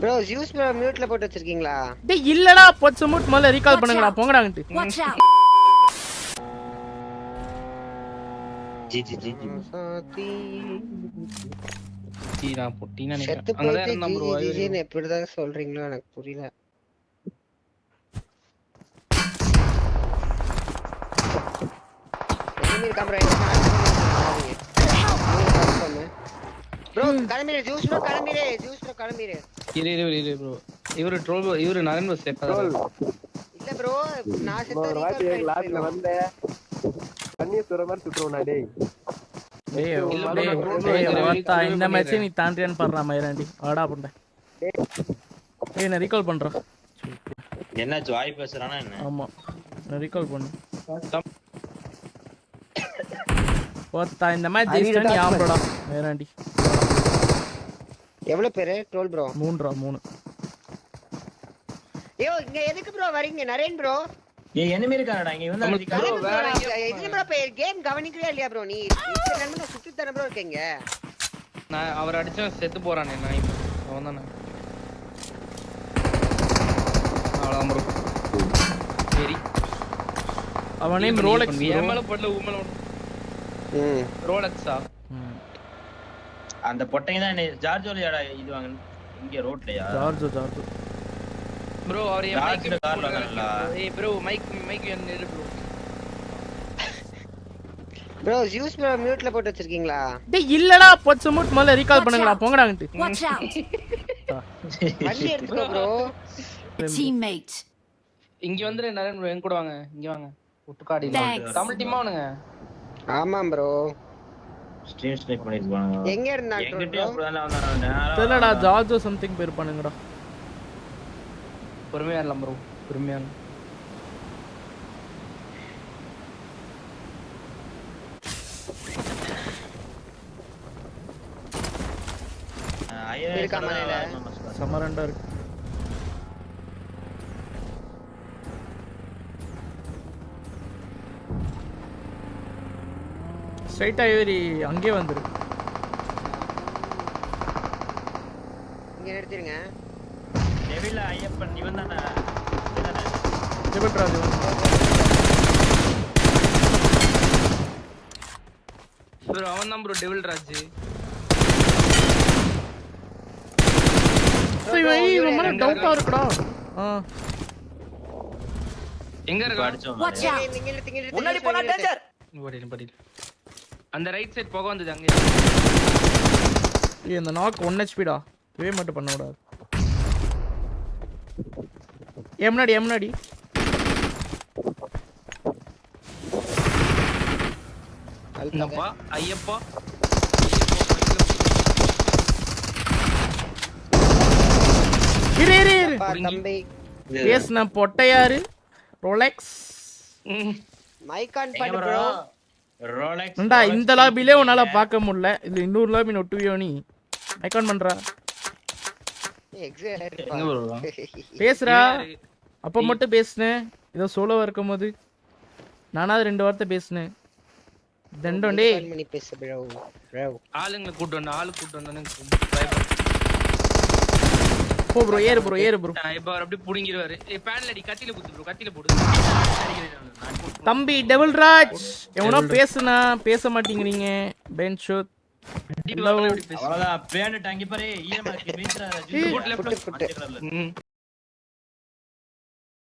Bro juice bro மியூட்ல போட்டு வச்சிருக்கீங்களா? டேய் இல்லடா பொச்ச மூட் முதல்ல ரீகால் பண்ணுங்கடா போங்கடாங்கட்டு. Watch out. ஜி ஜி ஜி ஜி சாத்தி டீனா பொட்டினா செத்து நினைக்கிறேன். அங்கதான் போயிட்டு இருந்தான் ப்ரோ. ஜிஜின்னு எப்படிதான் சொல்றீங்களோ எனக்கு புரியல. எனிமி கம்பரை ப்ரோ கிளம்பிரு ஜூஸ் ப்ரோ கிளம்பிரு ஜூஸ் ப்ரோ கிளம்பிரு. இரு ப்ரோ. இவரு ட்ரோல் இவரு நரன் பஸ் சேஃபாதான். இல்ல ப்ரோ நான் செத்த ஒரு வாட்டி லாஸ்ட்ல வந்த தண்ணி சுற மாதிரி சுத்துறோம்டா டேய். டேய் இந்த மேட்ச் நீ தாண்டியான்னு பாறா மயிராண்டி வாடா புண்டை. டேய் நான் ரீகால் பண்றேன். என்ன ஜாய் பேசுறானா என்ன? ஆமா நான் ரீகால் பண்ணு. போத்தா இந்த மேட்ச் ஜெயிச்சா நீ ஆம்படா மயிராண்டி. எவ்வளவு பேரு ட்ரோல் ப்ரோ? 3 ஏய் இங்க எதுக்கு ப்ரோ வரீங்க நரேன் ப்ரோ? ஏய் எனிமி இருக்கானடா இங்க வந்து இதுல ப்ரோ பே கேம் கவனிக்கவே இல்லையா ப்ரோ நீ? இந்த நம்பர் சுத்தி தான ப்ரோ இருக்கீங்க. நான் அவர் அடிச்சா செத்து போறானே நான் அவன் தானே. அவ்வளவுதான் ப்ரோ. சரி அவனே ரோலெக்ஸ் ஏமல படல ஊமல ரோலெக்ஸா. அந்த பொட்டைங்க தான் ஜார்ஜோலியாடா இது வாங்க இங்க ரோட்லயா ஜார்ஜோ ப்ரோ அவர் மைக் கார் வாங்கல. ஏய் ப்ரோ மைக் என்ன ப்ரோ. ப்ரோ ஜூஸ் ப்ரோ மியூட்ல போட்டு வச்சிருக்கீங்களா? டேய் இல்லடா பொச்ச மூட் முதல்ல ரீகால் பண்ணுங்கடா போங்கடாங்கட்டு. Watch out. வண்டி எடுத்துக்கோ ப்ரோ. Teammate. இங்க வந்து நரன் ப்ரோ என் கூட வாங்க. இங்க வாங்க. ஒட்டுக்காடி Thanks. தமிழ் டீமா வாங்க. ஆமா ப்ரோ. ஸ்ட்ரீம் ஸ்னைப் பண்ணிருக்காங்க. எங்க இருந்தா ட்ரோல் எங்கிட்ட ப்ரோ? அப்படிதான் வந்தானே. தெரியலடா ஜார்ஜோ சம்திங் பேர் பண்ணுங்கடா. பொறுமையா இல்ல ப்ரோ பொறுமையா. இருக்கா மலையில? சமரண்டா இருக்கு. ஸ்ட்ரைட்டா ஏறி அங்கே வந்துரு. இங்க நிறுத்திடுங்க. டெவில் ஐயப்பன் இவன் தானே. ஜெபட்ராஜ் ப்ரோ அவன் தான் ப்ரோ டெவில் ராஜ். ஏய் ரொம்ப டவுட்டா இருக்குடா. எங்க இருக்கா? அடிச்சோம். Watch out. இங்க நிறுத்து முன்னாடி போடா டேஞ்சர். படியில் அந்த ரைட் சைடு போக வந்தது அங்க. ஏய் இந்த நாக் 1 HP டா. வே மட்டும் பண்ண கூடாது. எம்னாடி என்னப்பா ஐயப்பா இரு தம்பி பேஸ்னா பொட்டையாரு ரோலெக்ஸ். மைக் ஆன் பண்ணு ப்ரோ. ரோலெக்ஸ் நண்டா இந்த லாபிலே உன்னால பார்க்க முடியல. இது இன்னொரு லாபி நொட்டுவியோ நீ. ஐகான் பண்றா. எங்க ப்ரோ பேசுறா. அப்ப மட்டும் பேசுனேன். ஏதோ சோலோவா இருக்கும்போது நானாவது 2 வார்த்தை பேசுனேன். தண்டோண்டே பண்ணி பேசு ப்ரோ. ஆளுங்களை கூட்டு வந்தானே போ ப்ரோ ஏறு ப்ரோ. இப்ப அவர் அப்படியே புடிங்கிடுவாரு. ஏய் பேன்ல அடி கத்தில குத்து ப்ரோ கத்தில போடு. தம்பி டெவில் ராஜ் எவனோ பேசுனா பேச மாட்டீங்கறீங்க. பென் ஷூட் அவ்வளவுதான் பேண்ட் டாங்கி பாரு ஈரமா இருக்கு வீட்ல புட்டு